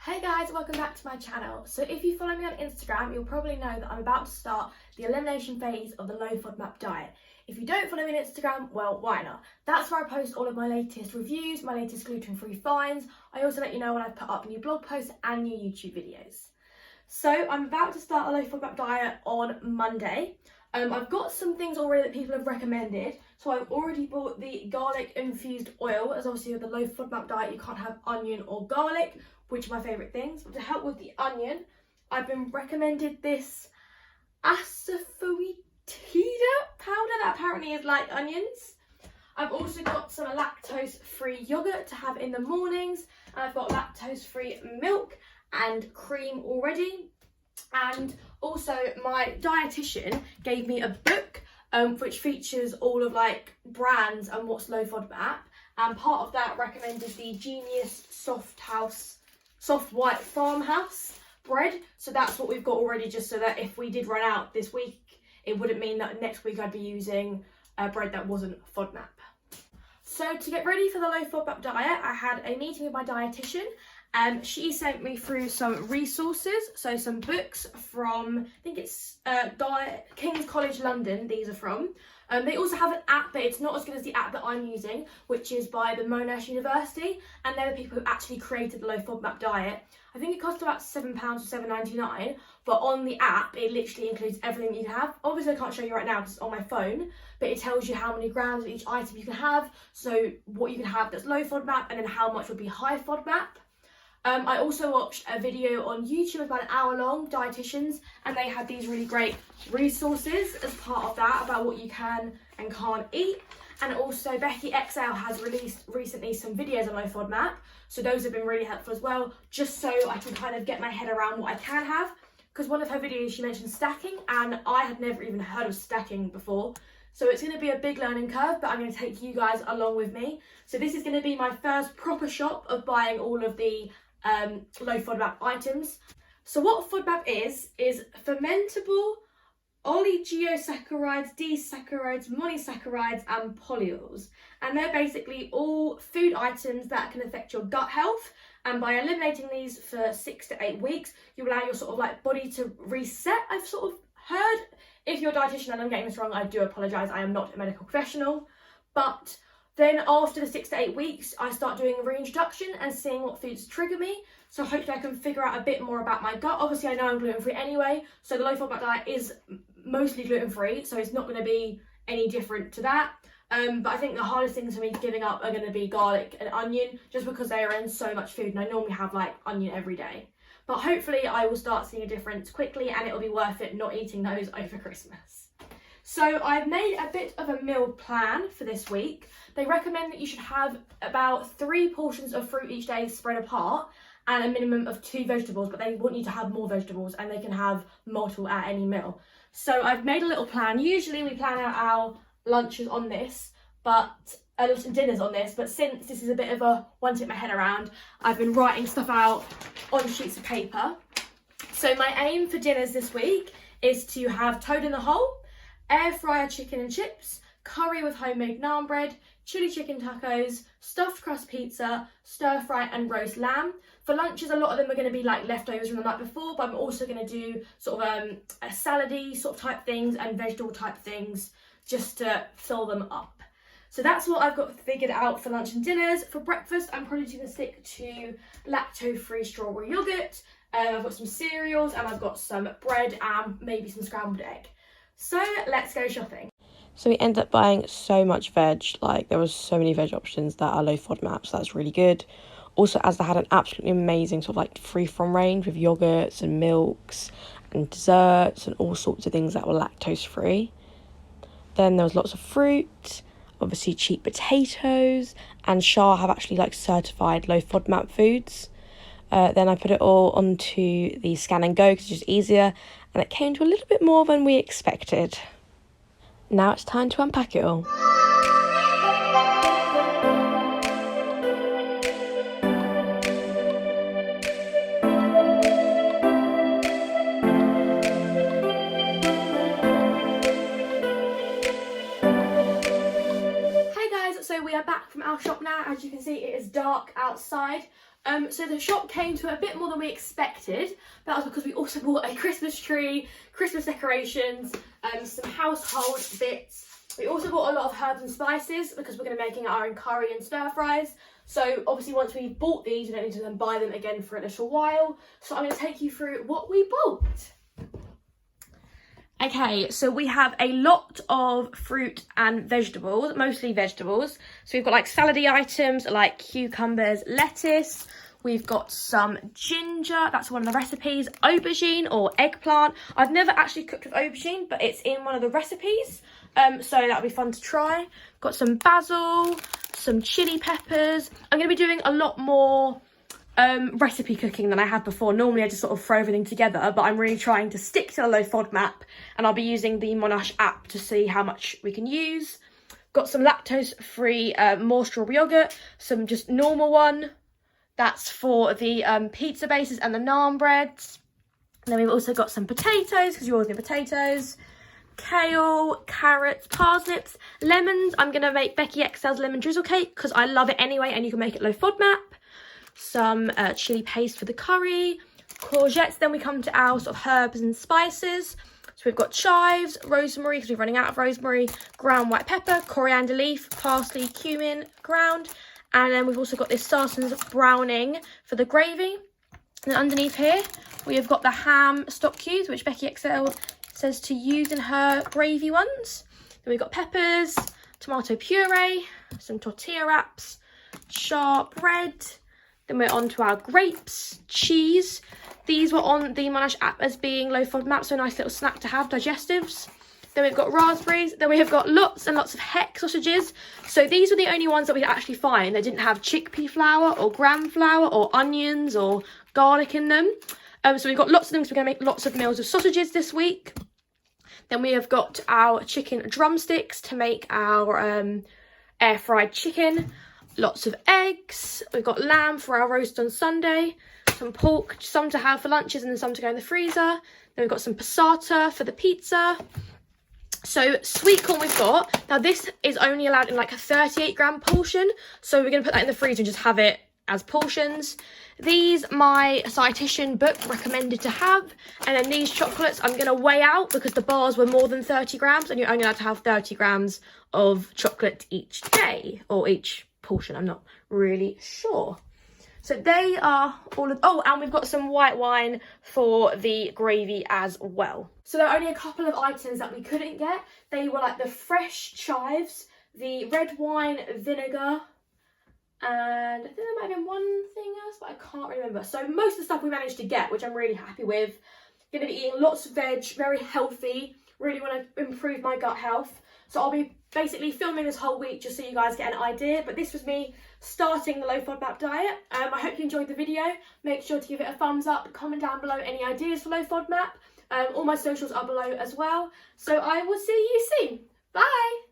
Hey guys, welcome back to my channel. So if you follow me on Instagram, you'll probably know that I'm about to start the elimination phase of the Low Fodmap diet. If you don't follow me on Instagram, well, why not? That's where I post all of my latest reviews, my latest gluten-free finds. I also let you know when I put up new blog posts and new YouTube videos. So I'm about to start a Low Fodmap diet on Monday. I've got some things already that people have recommended. So I've already bought the garlic infused oil, as obviously with the Low Fodmap diet you can't have onion or garlic, which are my favourite things. But to help with the onion, I've been recommended this asafoetida powder that apparently is like onions. I've also got some lactose-free yogurt to have in the mornings, and I've got lactose-free milk and cream already. And also my dietitian gave me a book which features all of like brands and what's Low Fodmap, and part of that recommended the Genius soft white farmhouse bread. So that's what we've got already, just so that if we did run out this week, it wouldn't mean that next week I'd be using bread that wasn't FODMAP. So to get ready for the Low Fodmap diet, I had a meeting with my dietitian. She sent me through some resources, so some books from, I think it's King's College London, these are from. They also have an app, but it's not as good as the app that I'm using, which is by the Monash University, and they're the people who actually created the Low Fodmap diet. I think it cost about £7 or £7.99, but on the app, it literally includes everything you can have. Obviously, I can't show you right now because it's on my phone, but it tells you how many grams of each item you can have, so what you can have that's Low Fodmap, and then how much would be high Fodmap. I also watched a video on YouTube, about an hour long, dietitians, and they had these really great resources as part of that about what you can and can't eat. And also Becky XL has released recently some videos on Low Fodmap, so those have been really helpful as well, just so I can kind of get my head around what I can have. Because one of her videos she mentioned stacking, and I had never even heard of stacking before. So it's going to be a big learning curve, but I'm going to take you guys along with me. So this is going to be my first proper shop of buying all of the Low Fodmap items. So what FODMAP is fermentable oligosaccharides, disaccharides, monosaccharides and polyols, and they're basically all food items that can affect your gut health, and by eliminating these for 6 to 8 weeks you allow your sort of like body to reset. I've sort of heard, if you're a dietitian and I'm getting this wrong, I do apologise, I am not a medical professional, but then after the 6 to 8 weeks, I start doing a reintroduction and seeing what foods trigger me. So hopefully I can figure out a bit more about my gut. Obviously I know I'm gluten-free anyway, so the Low Fodmap diet is mostly gluten-free, so it's not going to be any different to that. But I think the hardest things for me giving up are going to be garlic and onion, just because they are in so much food, and I normally have like onion every day. But hopefully I will start seeing a difference quickly, and it'll be worth it not eating those over Christmas. So I've made a bit of a meal plan for this week. They recommend that you should have about 3 portions of fruit each day spread apart, and a minimum of 2 vegetables, but they want you to have more vegetables, and they can have multiple at any meal. So I've made a little plan. Usually we plan out our lunches on this, but dinners on this, but since this is a bit of a one to get my head around, I've been writing stuff out on sheets of paper. So my aim for dinners this week is to have toad in the hole, air fryer chicken and chips, curry with homemade naan bread, chili chicken tacos, stuffed crust pizza, stir fry and roast lamb. For lunches, a lot of them are going to be like leftovers from the night before, but I'm also going to do sort of a salady sort of type things and vegetable type things just to fill them up. So that's what I've got figured out for lunch and dinners. For breakfast, I'm probably going to stick to lactose-free strawberry yogurt. I've got some cereals, and I've got some bread and maybe some scrambled egg. So let's go shopping. So we ended up buying so much veg, like there was so many veg options that are Low Fodmap, so that's really good. Also, as they had an absolutely amazing sort of like free from range with yogurts and milks and desserts and all sorts of things that were lactose free. Then there was lots of fruit, obviously cheap potatoes, and Shah have actually like certified Low Fodmap foods. Then I put it all onto the scan and go because it's just easier, and it came to a little bit more than we expected. Now it's time to unpack it all. Hey guys, so we are back from our shop now. As you can see, it is dark outside. So the shop came to a bit more than we expected. That was because we also bought a Christmas tree, Christmas decorations, some household bits. We also bought a lot of herbs and spices because we're going to be making our own curry and stir fries. So obviously once we've bought these, we don't need to then buy them again for a little while. So I'm going to take you through what we bought. Okay, so we have a lot of fruit and vegetables, mostly vegetables. So we've got like salady items like cucumbers, lettuce. We've got some ginger, that's one of the recipes, aubergine or eggplant. I've never actually cooked with aubergine, but it's in one of the recipes. So that'll be fun to try. Got some basil, some chili peppers. I'm going to be doing a lot more recipe cooking than I have before. Normally I just sort of throw everything together, but I'm really trying to stick to the Low Fodmap, and I'll be using the Monash app to see how much we can use. Got some lactose-free more strawberry yogurt, some just normal one. That's for the pizza bases and the naan breads. And then we've also got some potatoes, because you always need potatoes. Kale, carrots, parsnips, lemons. I'm going to make Becky XL's lemon drizzle cake because I love it anyway, and you can make it Low Fodmap. Some chili paste for the curry, courgettes. Then we come to our sort of herbs and spices. So we've got chives, rosemary because we're running out of rosemary, ground white pepper, coriander leaf, parsley, cumin, ground. And then we've also got this Sarson's browning for the gravy. And then underneath here, we have got the ham stock cubes, which Becky XL says to use in her gravy ones. Then we've got peppers, tomato puree, some tortilla wraps, sharp bread. Then we're on to our grapes, cheese. These were on the Monash app as being Low Fodmap, so a nice little snack to have, digestives. Then we've got raspberries. Then we have got lots and lots of heck sausages. So these were the only ones that we could actually find. They didn't have chickpea flour or gram flour or onions or garlic in them. So we've got lots of them, so we're going to make lots of meals of sausages this week. Then we have got our chicken drumsticks to make our air fried chicken. Lots of eggs. We've got lamb for our roast on Sunday. Some pork, some to have for lunches and then some to go in the freezer. Then we've got some passata for the pizza. So sweet corn we've got. Now this is only allowed in like a 38 gram portion. So we're going to put that in the freezer and just have it as portions. These my dietitian book recommended to have. And then these chocolates I'm going to weigh out because the bars were more than 30 grams. And you're only allowed to have 30 grams of chocolate each day or each portion. I'm not really sure. So they are all of, oh, and we've got some white wine for the gravy as well. So there are only a couple of items that we couldn't get. They were like the fresh chives, the red wine vinegar, and I think there might have been one thing else, but I can't remember. So most of the stuff we managed to get, which I'm really happy with. Going to be eating lots of veg, very healthy. Really want to improve my gut health. So I'll be basically filming this whole week just so you guys get an idea. But this was me starting the Low Fodmap diet. I hope you enjoyed the video. Make sure to give it a thumbs up. Comment down below any ideas for Low Fodmap. All my socials are below as well. So I will see you soon. Bye.